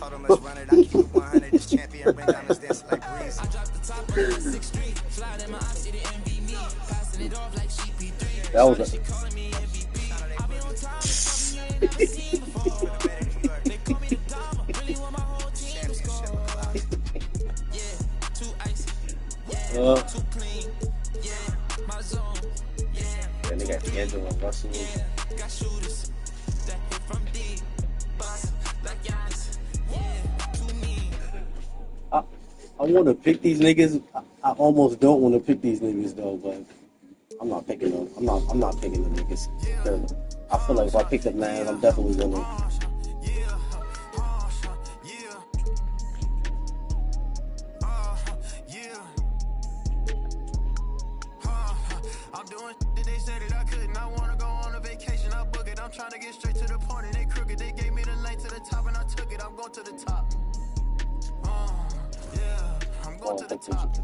told him let's run it. I keep it 100. This champion bring down this dance like breeze. That was a... Yeah, they got D'Angelo Russell. I want to pick these niggas. I almost don't want to pick these niggas though, but I'm not picking them. I'm not picking the niggas. I feel like if I pick the Mavs, I'm definitely gonna. Trying to get straight to the point and they crooked. They gave me the lane to the top and I took it. I'm going to the top. Yeah, I'm going to the top.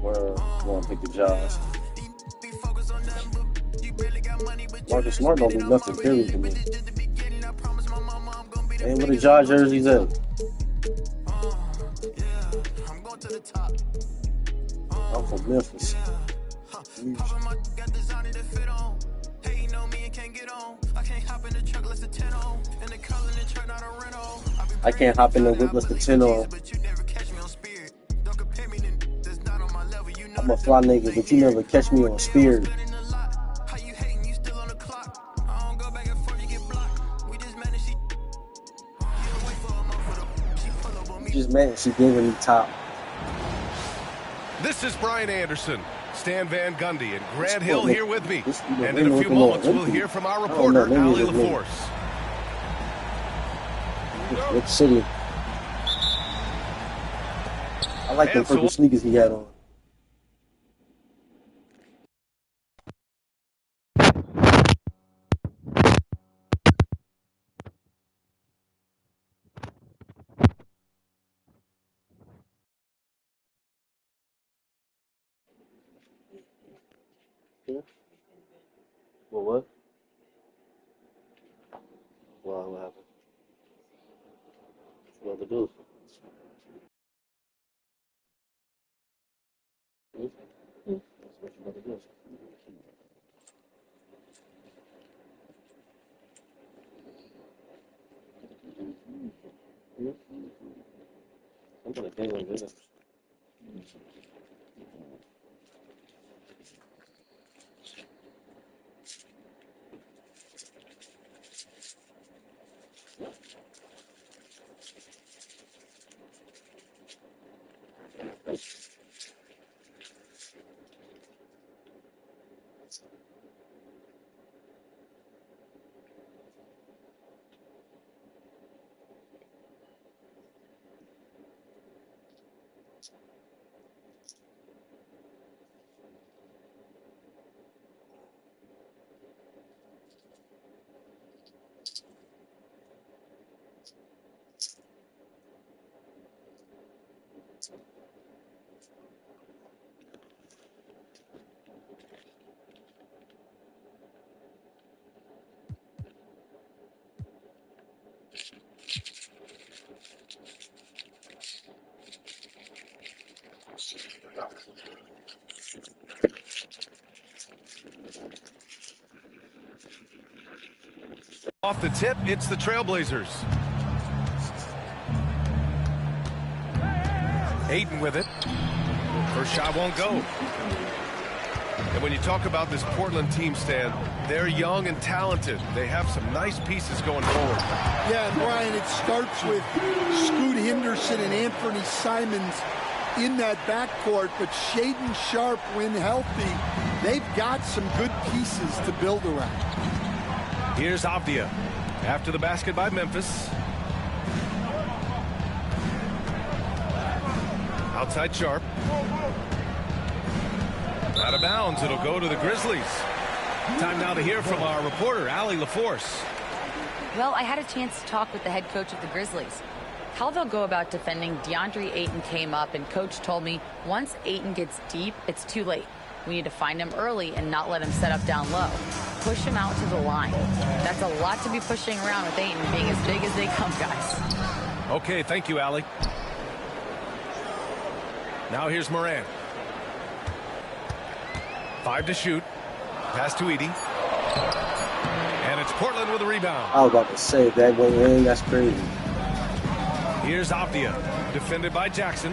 We're going to pick the Jaws. Marcus Smart don't do nothing period to me. And where the Jaws jerseys at? I'm from Memphis. I can't hop in the whip less than 10 on. I'm a fly nigga, but you never catch me on Spirit. Just mad she giving me top. This is Brian Anderson, Stan Van Gundy, and Grant Hill here with me. And in a few moments, we'll hear from our reporter, Ali LaForce. Which city? I like the purple sneakers he had on. Well, what? Well, what happened? What to do? That's what you gotta do. I'm gonna think like this. Off the tip, it's the Trailblazers. Ayton with it. First shot won't go. And when you talk about this Portland team, Stan, they're young and talented. They have some nice pieces going forward. Yeah, and Brian, it starts with Scoot Henderson and Anthony Simons in that backcourt, but Shaedon Sharpe, when healthy, they've got some good pieces to build around. Here's Avdia after the basket by Memphis. Outside Sharpe. Out of bounds, it'll go to the Grizzlies. Time now to hear from our reporter, Ali LaForce. Well, I had a chance to talk with the head coach of the Grizzlies. How they'll go about defending DeAndre Ayton came up, and coach told me once Ayton gets deep, it's too late. We need to find him early and not let him set up down low. Push him out to the line. That's a lot to be pushing around with Ayton being as big as they come, guys. Okay, thank you, Allie. Now here's Morant. 5 to shoot. Pass to Edie. And it's Portland with a rebound. I was about to say, if that went in, that's crazy. Here's Avdia, defended by Jackson.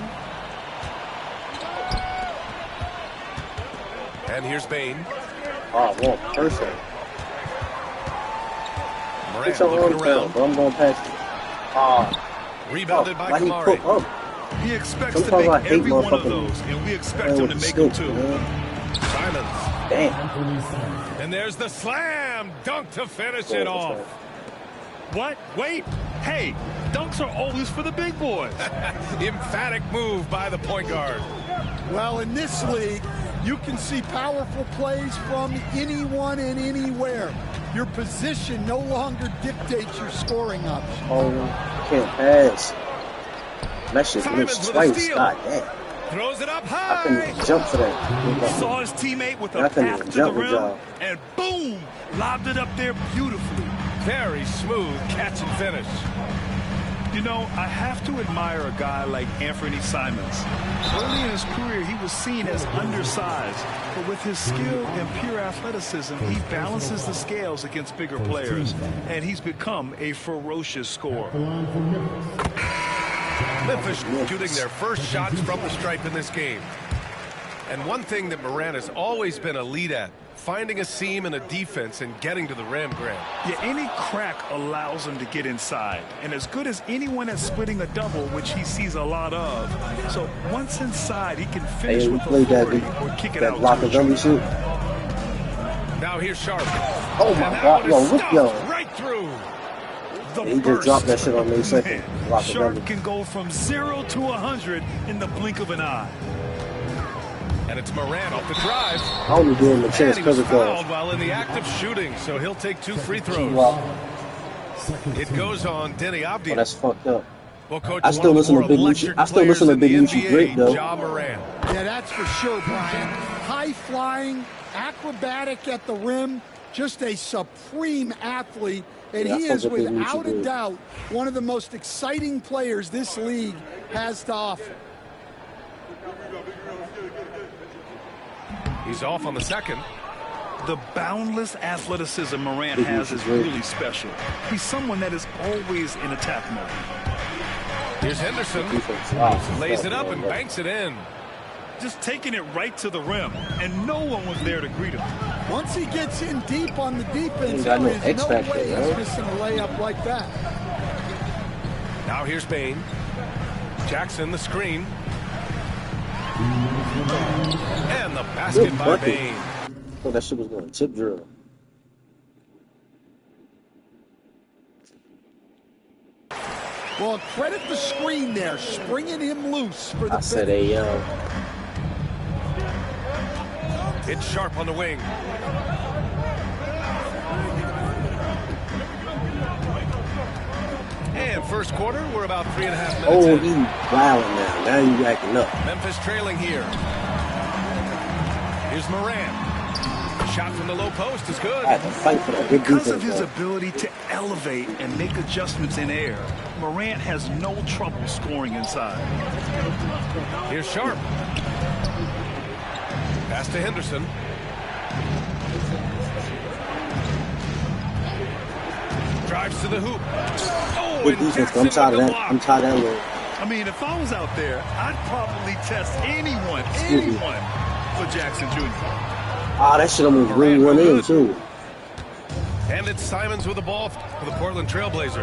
And here's Bain. Oh, well, person. Morant looking around. Bro, I'm going past you. Rebounded by why he Kamari. put up? He expects Sometimes to I make hate every one of motherfucking those, and we expect him to make them too. Simons. Damn. And there's the slam dunk to finish it off. What? Wait. Hey, dunks are always for the big boys. Emphatic move by the point guard. Well, in this league, you can see powerful plays from anyone and anywhere. Your position no longer dictates your scoring options. Oh, can't pass. That shit Simons missed with a twice. steal. God damn. Throws it up I high. couldn't jump for that. Saw his teammate with a I couldn't path even to the jump with rim, y'all. and boom, lobbed it up there beautifully. Very smooth catch and finish. You know, I have to admire a guy like Anthony Simons. Early in his career, he was seen as undersized, but with his skill and pure athleticism, he balances the scales against bigger players, and he's become a ferocious scorer. Memphis shooting their first shots from the stripe in this game. And one thing that Morant has always been elite at, finding a seam in a defense and getting to the rim, Grant. Yeah, any crack allows him to get inside. And as good as anyone at splitting a double, which he sees a lot of. So once inside, he can finish with authority or kick it out. Block of dummy shoot. Now here's Sharp. Oh my God, yo, look, yo. Right through. He just dropped that shit on me second. Man, Sharp can go from 0 to 100 in the blink of an eye. And it's Morant off the drive. I only gave him a chance And he was because of fouled that. while in the act of shooting, so he'll take 2 free throws. It goes on Denny Avdia. Oh, that's fucked up. Well, Coach, I still listen to Big Lucci. I still listen to Big Lucci great though. Ja Morant. Yeah, that's for sure, Brian. High flying, acrobatic at the rim, just a supreme athlete. And Yeah, he I is, fuck with Big without Lucci a good. doubt, one of the most exciting players this league has to offer. He's off on the second. The boundless athleticism Morant has is really special. He's someone that is always in attack mode. Here's Henderson. Wow. Lays it up and banks it in. Just taking it right to the rim, and no one was there to greet him. Once he gets in deep on the defense, Ain't got there no is X no factor, way right? he's missing a layup like that. Now here's Bain. Jackson, the screen. And the basket Good by bucket. Bain. Oh, that shit was going tip drill. Well, credit the screen there, springing him loose for the I said, finish. hey, yo. It's Sharp on the wing. And first quarter, we're about 3.5 minutes Oh, in. he wilding now. Now you acting up. Memphis trailing here. Here's Morant. Shot from the low post is good. I had to fight for that good Because defense. of his though. ability to elevate and make adjustments in air, Morant has no trouble scoring inside. Here's Sharp. Pass to Henderson. Drives to the hoop. Oh, Good and defense. Jackson I'm with tired of the that. block. I'm tired of that. Little. I mean, if I was out there, I'd probably test anyone for Jackson Jr. Ah, that shit almost ring one in, too. And it's Simons with the ball for the Portland Trailblazers.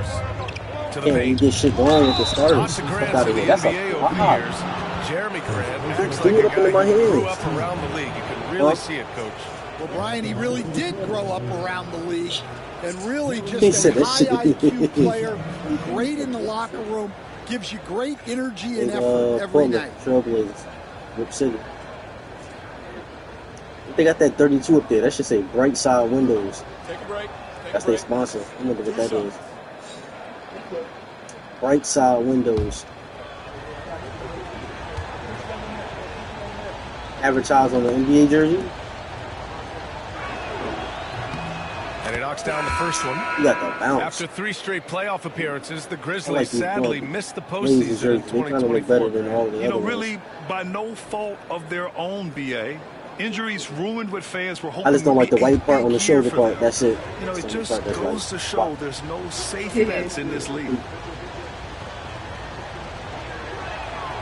To the Can't even paint. get shit going with the starters. Lots of Fuck Grant out in of the here. That's a NBA over the wow. years. Jeremy Grant acts Threw like it a up into guy my who grew hands. up around the league. You can really Huh? see it, Coach. Well, Brian, he really did grow up around the league and really He just said a that high shit. IQ player, great in the locker room, gives you great energy and Like, effort every Portland night. Trailblazers. Rip City. They got that 32 up there. That should say Bright Side Windows. Take a break. That's their sponsor. I remember what that is. Bright Side Windows. Advertise on the NBA jersey. And he knocks knocks down the first one. You got that bounce. After 3 straight playoff appearances, the Grizzlies like these sadly boys. missed the Blazers postseason in jerseys, they kind of look better 2024. than all the You know, other really, ones. by no fault of their own, BA. Injuries ruined what fans were hoping. I just don't like the would be a white part on the big year shoulder for part. them. That's it. You know, it That's the just part that's goes like, to show wow. there's no safe bets in this league.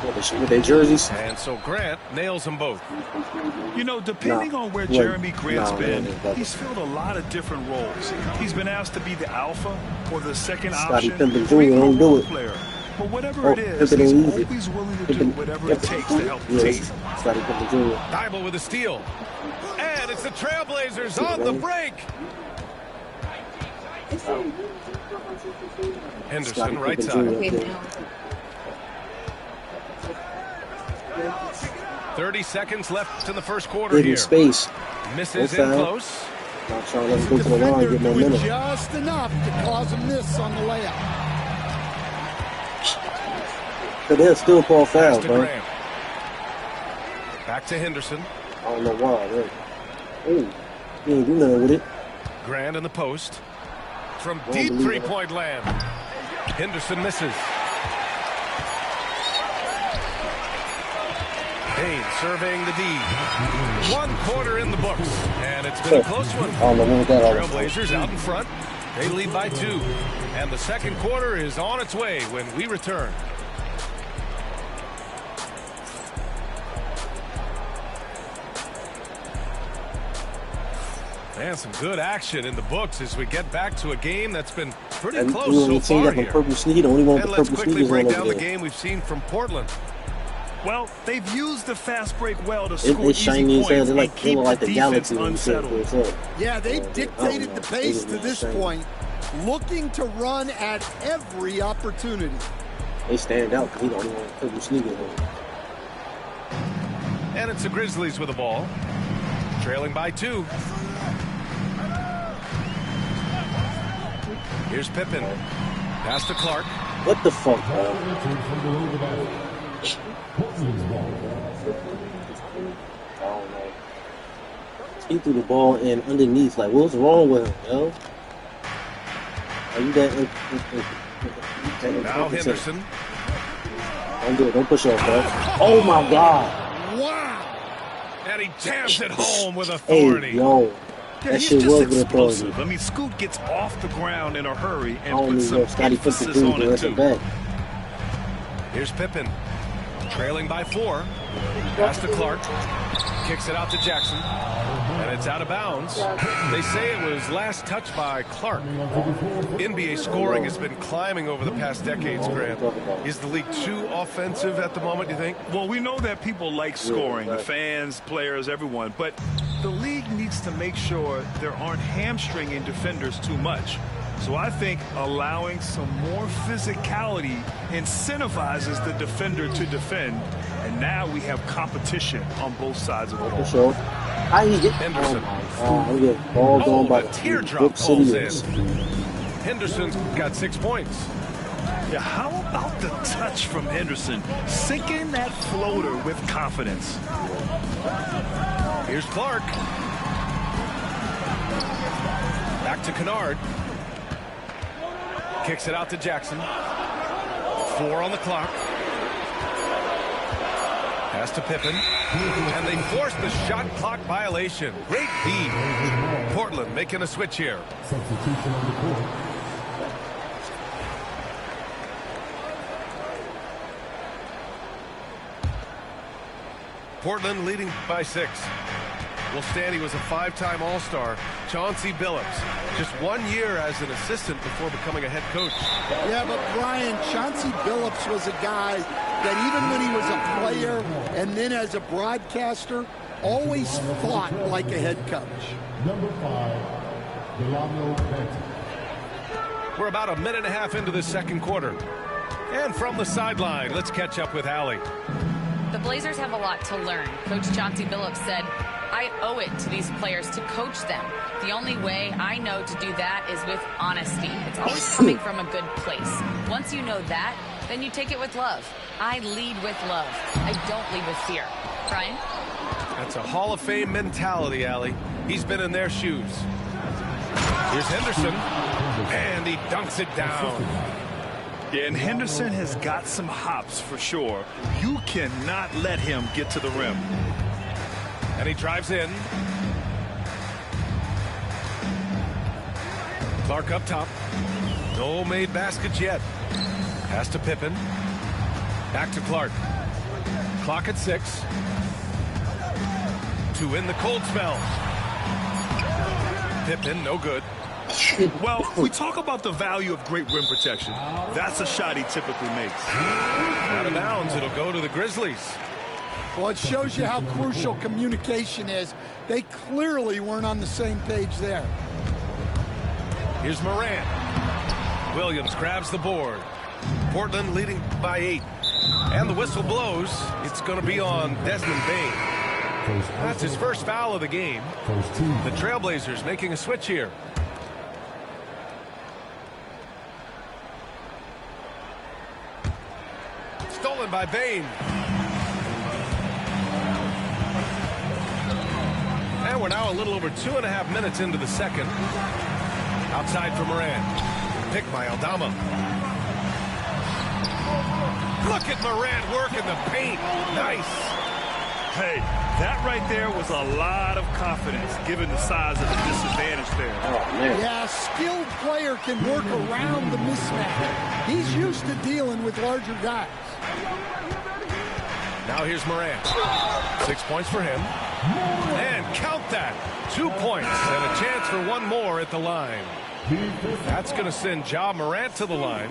With their jerseys. And so Grant nails them both. You know, depending Nah. on where Well, Jeremy Grant's nah, been, man, he's filled a lot of different roles. He's been asked to be the alpha or the second Scottie option, Pippen or even Jr. a don't do role it. player. But whatever Oh, it is, Pippen he's ain't easy. always willing to do Pippen- whatever it takes to help the team. Scottie Pippen Jr. Thibault with a steal. And it's the Trailblazers on the break. Henderson, Scottie right Pippen side. Jr. up there. 30 seconds left in the first quarter Give him here. space. Misses No in foul. close. Not trying to let him go to the line, Defender get doing momentum. just enough to cause a miss on the layup. But they'll still call Pass foul, to bro. Graham. Back to Henderson. I don't know why, really. Ooh, he ain't do nothing with it. Grant in the post. From Don't deep believe it. three-point land. Henderson misses. Haynes surveying the D. 1 quarter in the books. And it's been a close one. I don't know what that all was. Trailblazers out in front. They lead by 2. And the second quarter is on its way when we return. And some good action in the books as we get back to a game that's been pretty And close you know, so we seen far that from here. purple sneaker. The only one with And the let's purple quickly sneakers break on down over the there. game we've seen from Portland. Well, they've used the fast break well to score It's shiny easy as hell. points They and like, they keep look like the the defense galaxy when you say it for unsettled. itself. Yeah, they I don't dictated know. the pace They to was this shiny. point, looking to run at every opportunity. They stand out because he the only one with purple sneakers on. And it's the Grizzlies with the ball. Trailing by 2. Here's Pippen. Pass to Clark. What the fuck, bro? I don't know. He threw the ball in underneath. Like, what's wrong with him, yo? Are you that? Now Henderson. Don't do it. Don't push off, bro. Oh my God. Wow! And he jams it home with Hey, authority. yo. Yeah, That he's shit just was with explosive. authority. I mean, Scoot gets off the ground in a hurry I and don't puts even know some if Scottie Pippen emphasis threw on the it, rest too. of back. Here's Pippen. Trailing by 4. Pass to Clark. Kicks it out to Jackson. And it's out of bounds. They say it was last touched by Clark. NBA scoring has been climbing over the past decades, Grant. Is the league too offensive at the moment, do you think? Well, we know that people like scoring, the fans, players, everyone, but the league needs to make sure there aren't hamstringing defenders too much. So I think allowing some more physicality incentivizes the defender to defend, and now we have competition on both sides of the For ball. sure. How he get? Henderson. Oh my God. I'm getting ball going by a the teardrop Brook pulls City. in. Henderson's got 6 points. Yeah, how about the touch from Henderson, sinking that floater with confidence? Here's Clark. Back to Kennard. Kicks it out to Jackson. 4 on the clock. Pass to Pippen. And they force the shot clock violation. Great feed. Portland making a switch here. Portland leading by 6. Will Stanley was a 5-time All-Star. Chauncey Billups, just 1 year as an assistant before becoming a head coach. Yeah, but Brian, Chauncey Billups was a guy that even when he was a player and then as a broadcaster, always fought like a head coach. Number 5, Delano Benton. We're about a minute and a half into the second quarter. And from the sideline, let's catch up with Allie. The Blazers have a lot to learn. Coach Chauncey Billups said, I owe it to these players to coach them. The only way I know to do that is with honesty. It's always coming from a good place. Once you know that, then you take it with love. I lead with love. I don't lead with fear. Brian? That's a Hall of Fame mentality, Allie. He's been in their shoes. Here's Henderson, and he dunks it down. Yeah, and Henderson has got some hops for sure. You cannot let him get to the rim. And he drives in. Clark up top. No made baskets yet. Pass to Pippen. Back to Clark. Clock at 6. To win the cold spell. Pippen, no good. Well, we talk about the value of great rim protection. That's a shot he typically makes. Out of bounds, it'll go to the Grizzlies. Well, it shows you how crucial communication is. They clearly weren't on the same page there. Here's Morant. Williams grabs the board. Portland leading by 8. And the whistle blows. It's going to be on Desmond Bane. That's his first foul of the game. The Trailblazers making a switch here. Stolen by Bane. And we're now a little over 2.5 minutes into the second. Outside for Morant. Picked by Aldama. Look at Morant working the paint. Nice. Hey, that right there was a lot of confidence given the size of the disadvantage there. Oh, man. Yeah, a skilled player can work around the mismatch. He's used to dealing with larger guys. Now here's Morant. 6 points for him. And count that. 2 points and a chance for one more at the line. That's going to send Ja Morant to the line.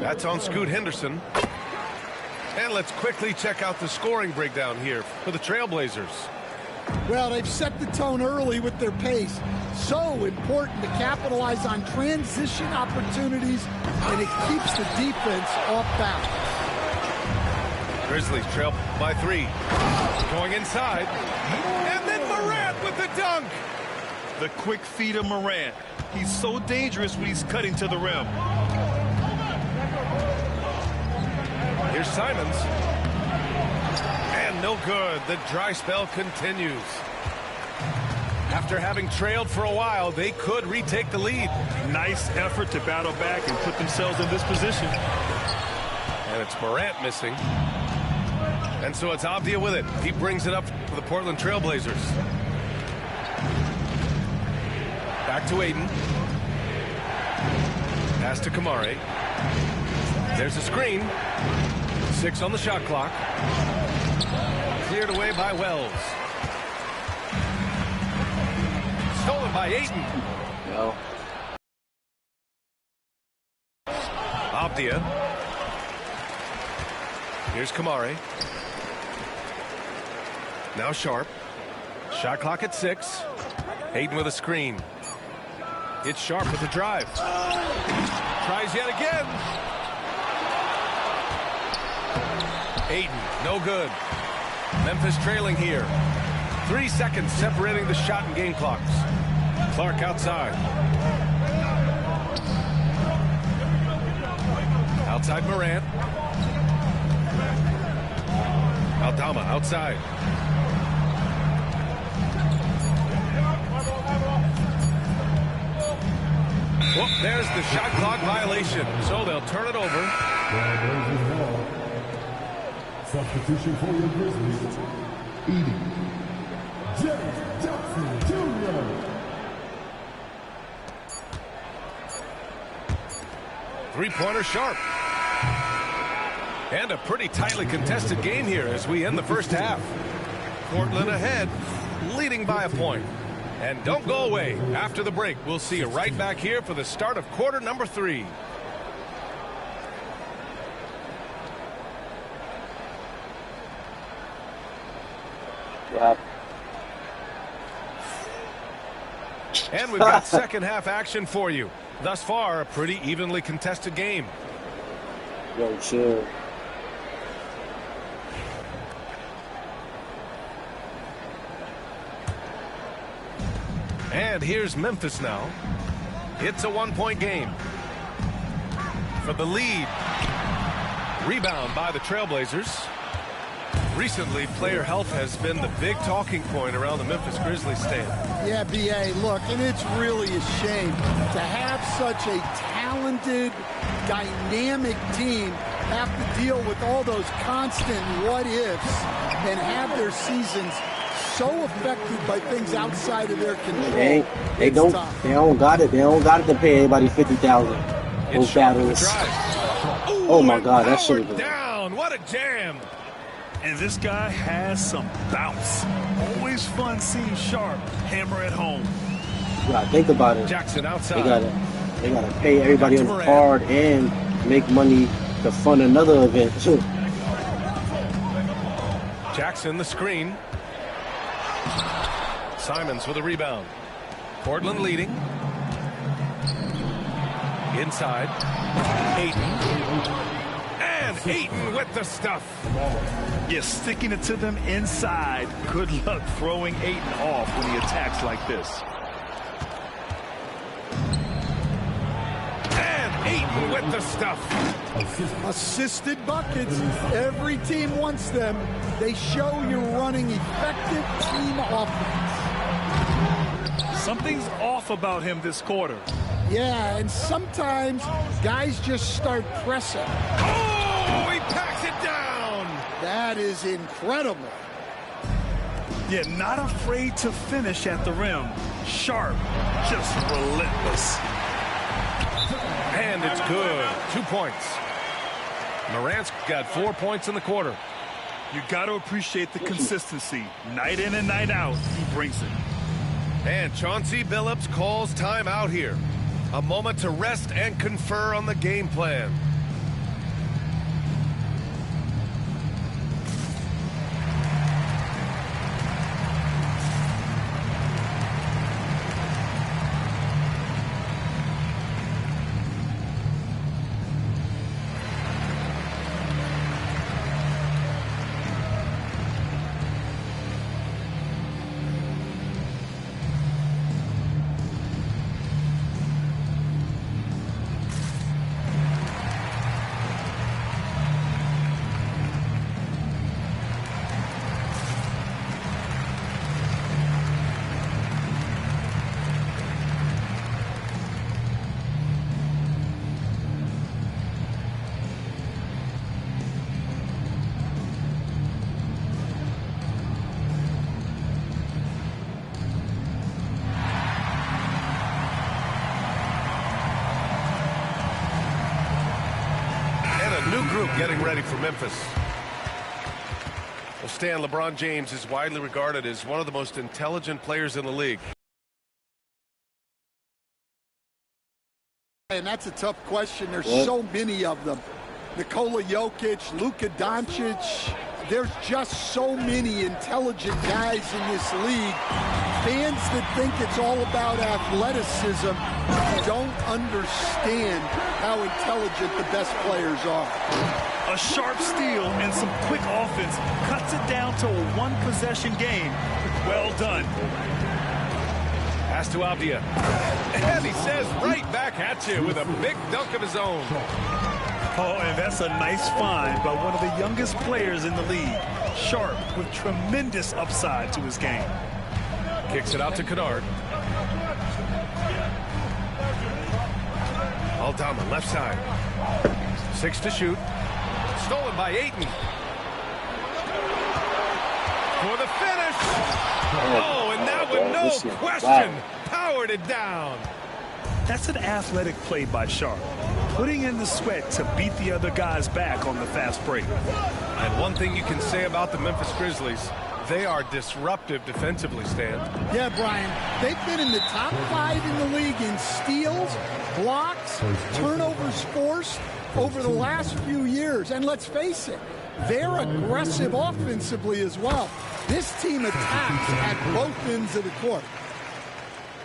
That's on Scoot Henderson. And let's quickly check out the scoring breakdown here for the Trailblazers. Well, they've set the tone early with their pace. So important to capitalize on transition opportunities, and it keeps the defense off balance. Grizzlies trail by 3. Going inside. And then Morant with the dunk. The quick feed of Morant. He's so dangerous when he's cutting to the rim. Here's Simons. And no good. The dry spell continues. After having trailed for a while, they could retake the lead. Nice effort to battle back and put themselves in this position. And it's Morant missing. And so it's Avdia with it. He brings it up for the Portland Trailblazers. Back to Aiden. Pass to Kamari. There's a screen. 6 on the shot clock. Cleared away by Wells. Stolen by Ayton. No. Avdia. Here's Kamari. Now Sharp. Shot clock at 6. Ayton with a screen. It's Sharp with the drive. Tries yet again. Ayton, no good. Memphis trailing here. 3 seconds separating the shot and game clocks. Clark outside. Outside Morant. Aldama outside. Well, there's the shot clock violation. So they'll turn it over. Substitution for your Grizzlies. Edie. James Johnson Jr. Three-pointer Sharp. And a pretty tightly contested game here as we end the first half. Portland ahead, leading by a point. And don't go away. After the break, we'll see you right back here for the start of quarter number 3. Yeah. And we've got second half action for you. Thus far, a pretty evenly contested game. Yo, chill. And here's Memphis now. It's a 1-point game. For the lead. Rebound by the Trailblazers. Recently, player health has been the big talking point around the Memphis Grizzlies stand. Yeah, B.A., look, and it's really a shame to have such a talented, dynamic team have to deal with all those constant what-ifs and have their seasons so affected by things outside of their control. They don't got it. They don't got it to pay everybody $50,000. Those battles. Oh my God, that shit was down. What a jam! And this guy has some bounce. Always fun seeing Sharp hammer at home. You gotta think about it. Jackson outside. They gotta pay everybody on the card and make money to fund another event too. Jackson the screen. Simons with a rebound. Portland leading. Inside. Ayton. And Ayton with the stuff. Yeah, sticking it to them inside. Good luck throwing Ayton off when he attacks like this. And Ayton with the stuff. Assisted buckets. Every team wants them. They show you're running effective team offense. Something's off about him this quarter. Yeah, and sometimes guys just start pressing. Oh, he packs it down. That is incredible. Yeah, not afraid to finish at the rim. Sharp, just relentless. And it's good. 2 points. Morant's got 4 points in the quarter. You got to appreciate the consistency. Night in and night out, he brings it. And Chauncey Billups calls time out here. A moment to rest and confer on the game plan. New group getting ready for Memphis. Well, Stan, LeBron James is widely regarded as one of the most intelligent players in the league. And that's a tough question. There's so many of them. Nikola Jokic, Luka Doncic. There's just so many intelligent guys in this league. Fans that think it's all about athleticism don't understand how intelligent the best players are. A sharp steal and some quick offense cuts it down to a one-possession game. Well done. Pass to Abdia. And he says right back at you with a big dunk of his own. Oh, and that's a nice find by one of the youngest players in the league. Sharp with tremendous upside to his game. Kicks it out to Kennard. Aldama, left side. 6 to shoot. Stolen by Ayton. For the finish. Oh, and that with no question powered it down. That's an athletic play by Sharp, putting in the sweat to beat the other guys back on the fast break. And one thing you can say about the Memphis Grizzlies, they are disruptive defensively, Stan. Yeah, Brian, they've been in the top 5 in the league in steals, blocks, turnovers forced over the last few years. And let's face it, they're aggressive offensively as well. This team attacks at both ends of the court.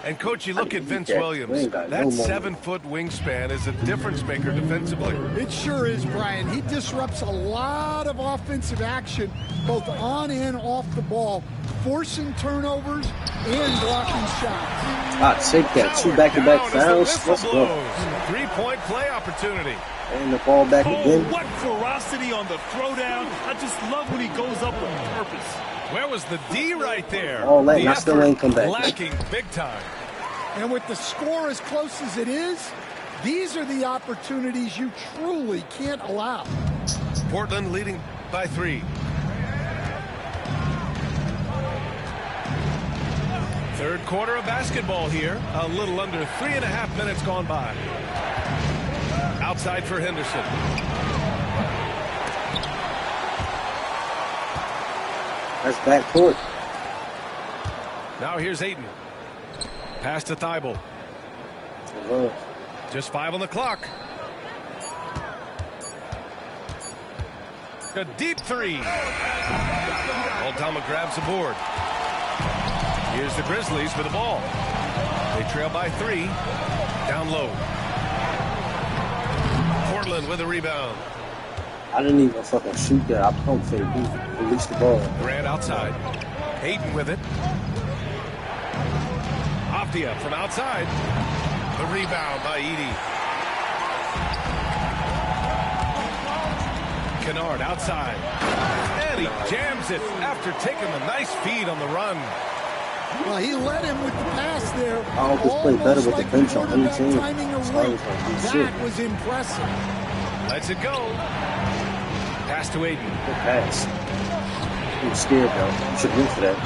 And, Coach, you look at Vince Williams. That no 7-foot wingspan is a difference maker defensively. It sure is, Brian. He disrupts a lot of offensive action, both on and off the ball, forcing turnovers and blocking shots. Take that. 2 back-to-back fouls. Let's go. 3-point play opportunity. And the ball back again. What ferocity on the throwdown. I just love when he goes up with purpose. Where was the D right there? All that, and I still ain't come back. Lacking big time. And with the score as close as it is, these are the opportunities you truly can't allow. Portland leading by 3. Third quarter of basketball here. A little under 3.5 minutes gone by. Outside for Henderson. That's backcourt. Now here's Ayton. Pass to Thibault. Just 5 on the clock. A deep 3. Oldhama grabs the board. Here's the Grizzlies with the ball. They trail by 3. Down low. Portland with a rebound. I didn't even fucking shoot that. I pumped fake. Released the ball. Grant outside. Ayton with it. Afdia from outside. The rebound by Edey. Kennard outside. And he jams it after taking a nice feed on the run. Well, he led him with the pass there. I hope he's played better with the bench on any team. That was impressive. Lets it go. Pass to Ayton. Good pass. I'm scared, though. You should win for that.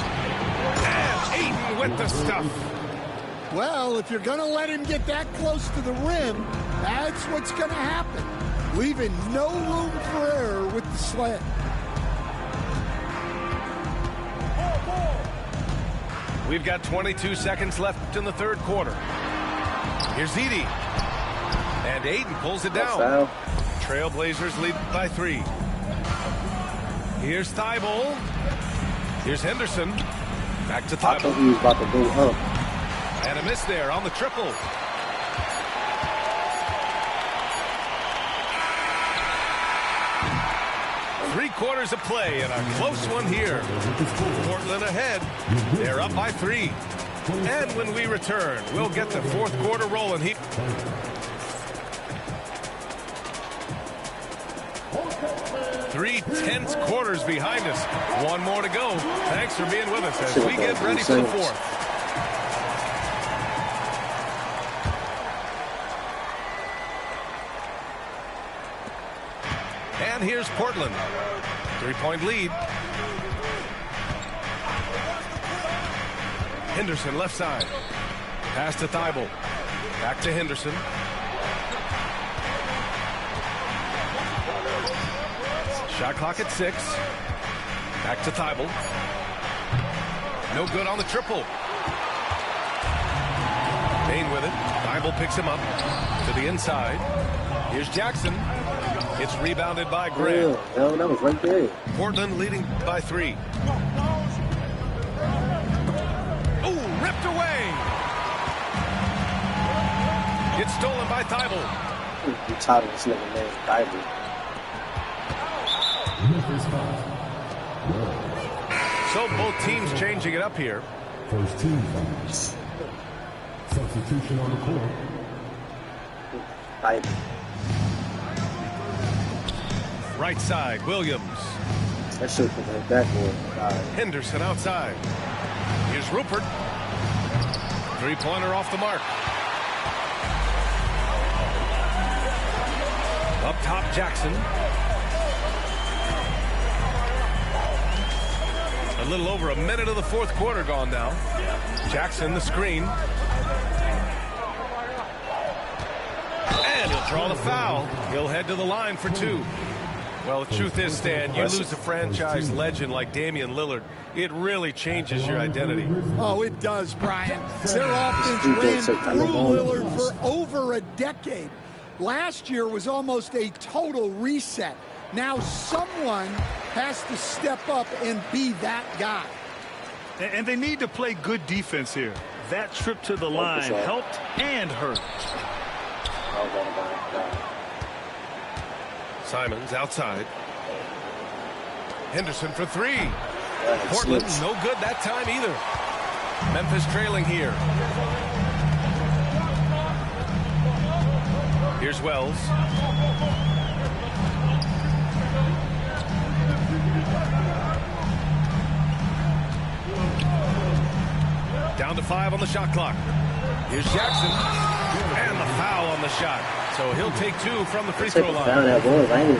And Ayton with the stuff. Well, if you're going to let him get that close to the rim, that's what's going to happen. Leaving no room for error with the sled. We've got 22 seconds left in the third quarter. Here's Edey. And Ayton pulls it down. Trailblazers lead by 3. Here's Thibault. Here's Henderson. Back to Thibault. I thought he was about to go up. And a miss there on the triple. Three-quarters of play and a close one here. Portland ahead. They're up by 3. And when we return, we'll get the fourth quarter rolling. 3 tense quarters behind us. One more to go. Thanks for being with us as we get ready for the fourth. And here's Portland. 3-point lead. Henderson left side. Pass to Thibault. Back to Henderson. Shot clock at 6. Back to Thibault. No good on the triple. Payne with it. Thibault picks him up to the inside. Here's Jackson. It's rebounded by Grant. Yeah, that was right there. Portland leading by 3. Ooh, ripped away. It's stolen by Thibault. I'm tired of this nigga, man. Thibault. So both teams changing it up here. First team fouls. Substitution on the court. Thibault. Right side, Williams. That shit from the backboard. Henderson outside. Here's Rupert. 3-pointer off the mark. Up top, Jackson. A little over a minute of the fourth quarter gone now. Jackson, the screen. And he'll draw the foul. He'll head to the line for 2. Well, the truth is, Stan, you lose a franchise legend like Damian Lillard, it really changes your identity. Oh, it does, Brian. Their offense ran through Lillard for over a decade. Last year was almost a total reset. Now someone has to step up and be that guy. And they need to play good defense here. That trip to the line helped and hurt. Simons outside. Henderson for three. Portland no good that time either. Memphis trailing here. Here's Wells. Down to 5 on the shot clock. Here's Jackson. And the foul on the shot. So he'll take 2 from the free throw line.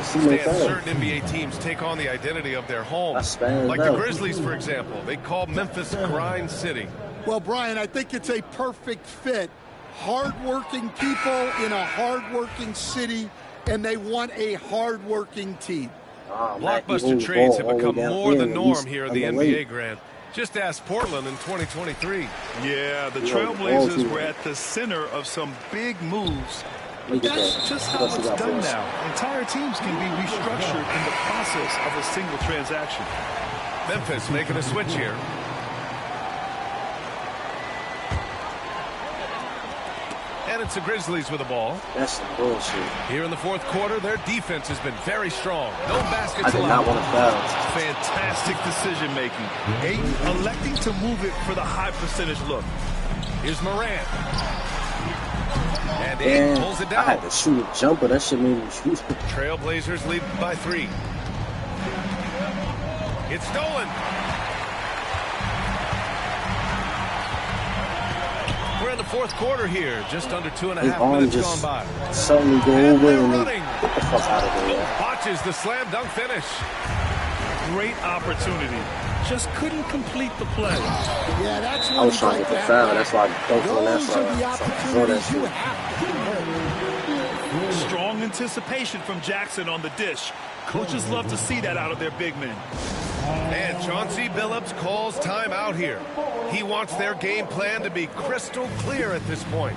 Certain NBA teams take on the identity of their home. Like the Grizzlies, for example. They call Memphis Grind City. Well, Brian, I think it's a perfect fit. Hard-working people in a hard-working city, and they want a hard-working team. Blockbuster trades have become more the norm here in the NBA, Grant. Just ask Portland in 2023. Yeah, the Trailblazers were at the center of some big moves. But that's just how it's done now. Entire teams can be restructured in the process of a single transaction. Memphis making a switch here. And it's the Grizzlies with the ball. That's some bullshit. Here in the fourth quarter, their defense has been very strong. No baskets I did allowed. not want to foul. Fantastic decision making. Ayton electing to move it for the high percentage look. Here's Morant. And Ayton pulls it down. I had to shoot a jumper. That shit made me shoot. Trailblazers lead by 3. It's stolen. We're in the fourth quarter here. Just under 2.5 minutes gone by. Suddenly go And over they're and running. get the fuck out of there. Watches the slam dunk finish. Great opportunity. Just couldn't complete the play. Yeah, that's I was trying to get the foul. That's why I dunked on that Those are the side. opportunities you have to convert. Strong anticipation from Jackson on the dish. Coaches love to see that out of their big men. And Chauncey Billups calls timeout here. He wants their game plan to be crystal clear at this point.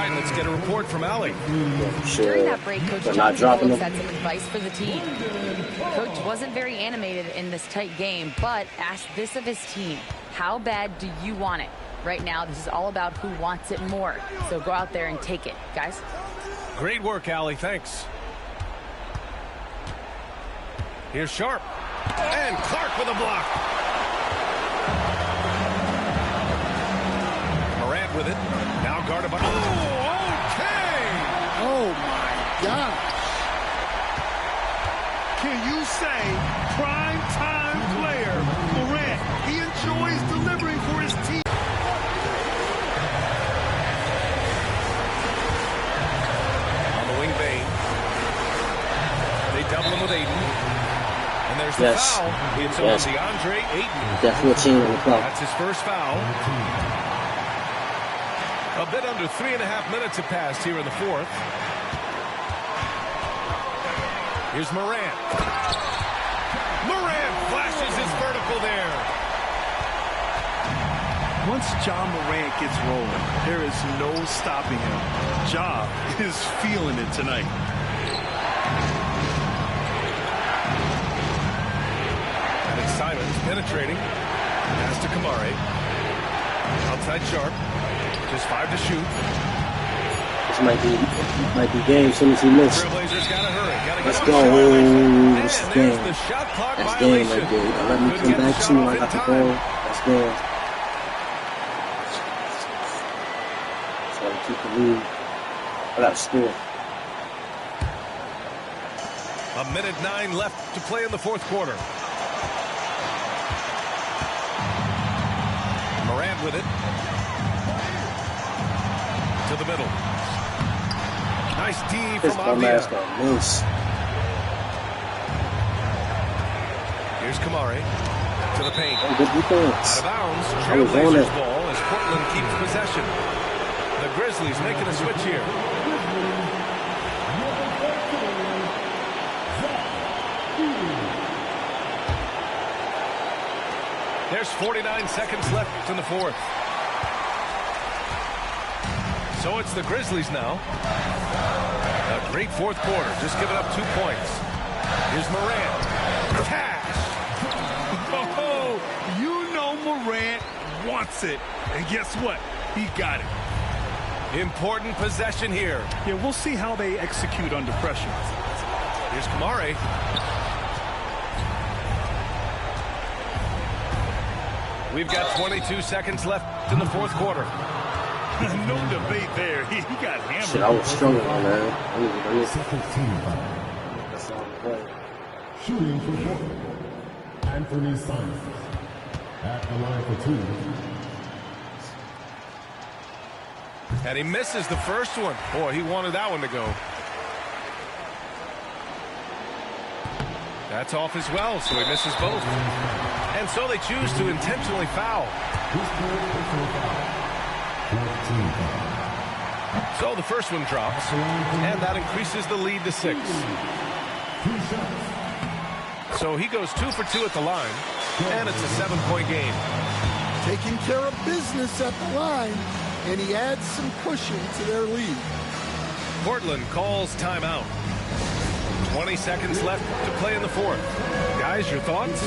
Let's get a report from Allie. During that break, Coach not Chauncey dropping Billups them. had some advice for the team. Coach wasn't very animated in this tight game, but asked this of his team. How bad do you want it? Right now, this is all about who wants it more. So go out there and take it, guys. Great work, Allie. Thanks. Here's Sharp. And Clark with a block. Morant with it. Now guarded by... Oh, my gosh. Can you say prime time player Morant? He enjoys delivering for his team. On the wing, Bane. They double him with Ayton. And there's the foul. It's on DeAndre Ayton. Got 14 on the clock. That's his first foul. A bit under 3.5 minutes have passed here in the fourth. Here's Morant. Morant flashes his vertical there. Once Ja Morant gets rolling, there is no stopping him. Ja is feeling it tonight. And it's Simons penetrating. Pass to Kamari. Outside Sharp. Just 5 to shoot. This might be game as soon as he missed. Trailblazers gotta hurry. Gotta Let's get go. And That's there's game. the shot clock That's game violation. right there. Let me Couldn't come get the back shot to you. off I in got the time. ball. That's game. Just gotta keep the lead. I gotta score. A minute 9 left to play in the fourth quarter. Morant with it. To the middle. Nice D This from dumbass Avdia. got loose. Here's Kamari. To the paint. Oh, good defense. Out of bounds. I was on Trailblazers it. ball as Portland keeps possession. The Grizzlies making a switch here. 49 seconds left in the fourth. So it's the Grizzlies now. A great fourth quarter, just giving up 2 points. Here's Morant. Cash! Oh, you know Morant wants it. And guess what? He got it. Important possession here. Yeah, we'll see how they execute under pressure. Here's Kamari. We've got 22 seconds left in the fourth quarter. No debate there. He got hammered. Shit, I was struggling on that. Second team foul. That's all play. Shooting for Portland. Anthony Simons. At the line for 2. And he misses the first one. Boy, he wanted that one to go. That's off as well, so he misses both. And so they choose to intentionally foul. So the first one drops, and that increases the lead to 6. So he goes 2 for 2 at the line, and it's a 7-point game. Taking care of business at the line, and he adds some cushion to their lead. Portland calls timeout. 20 seconds left to play in the fourth. Guys, your thoughts?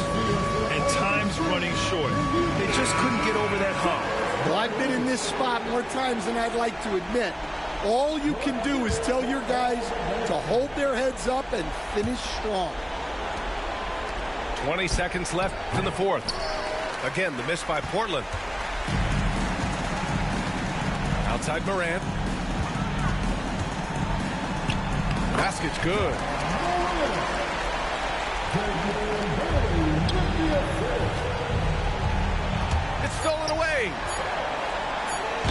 And time's running short. They just couldn't get over that hump. Well, I've been in this spot more times than I'd like to admit. All you can do is tell your guys to hold their heads up and finish strong. 20 seconds left in the fourth. Again, the miss by Portland. Outside Morant. Basket's good. It's stolen away.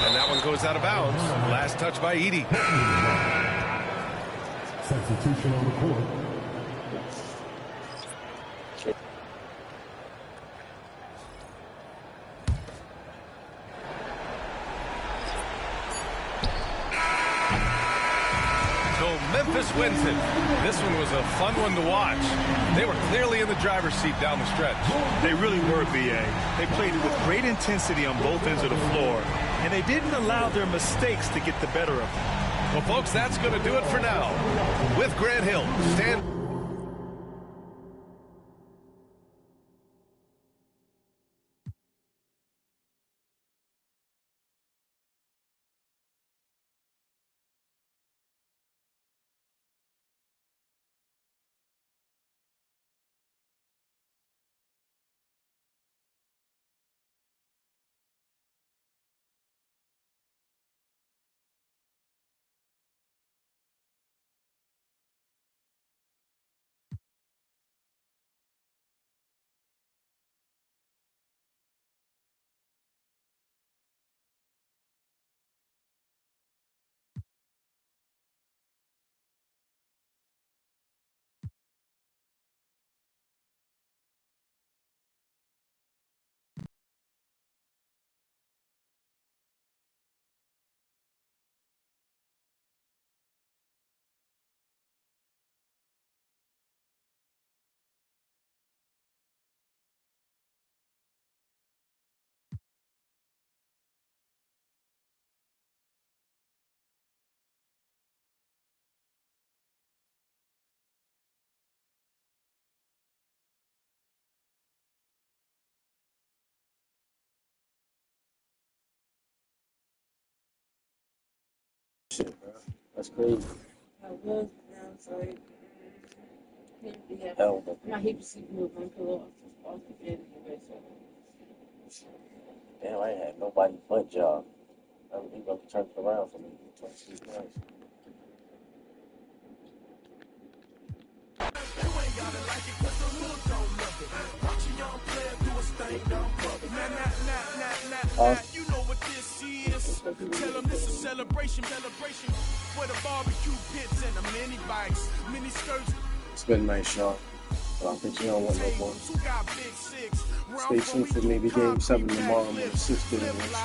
And that one goes out of bounds. Last touch by Edey. Substitution on the court. Memphis wins it. This one was a fun one to watch. They were clearly in the driver's seat down the stretch. They really were, B.A. They played it with great intensity on both ends of the floor, and they didn't allow their mistakes to get the better of them. Well, folks, that's going to do it for now. With Grant Hill, stand... Shit, bro. That's crazy. I was, now I'm sorry. Hell, My hips keep moving, pull off the bed anyway, so. damn, I ain't had nobody but y'all. He gonna turn it around for me. 26 points. You know what this is. Tell them this is a celebration for the barbecue pits and the mini bikes, mini skirts. It's been a nice show. But I think you don't want no more. Stay tuned for maybe game 7 tomorrow with 6 games.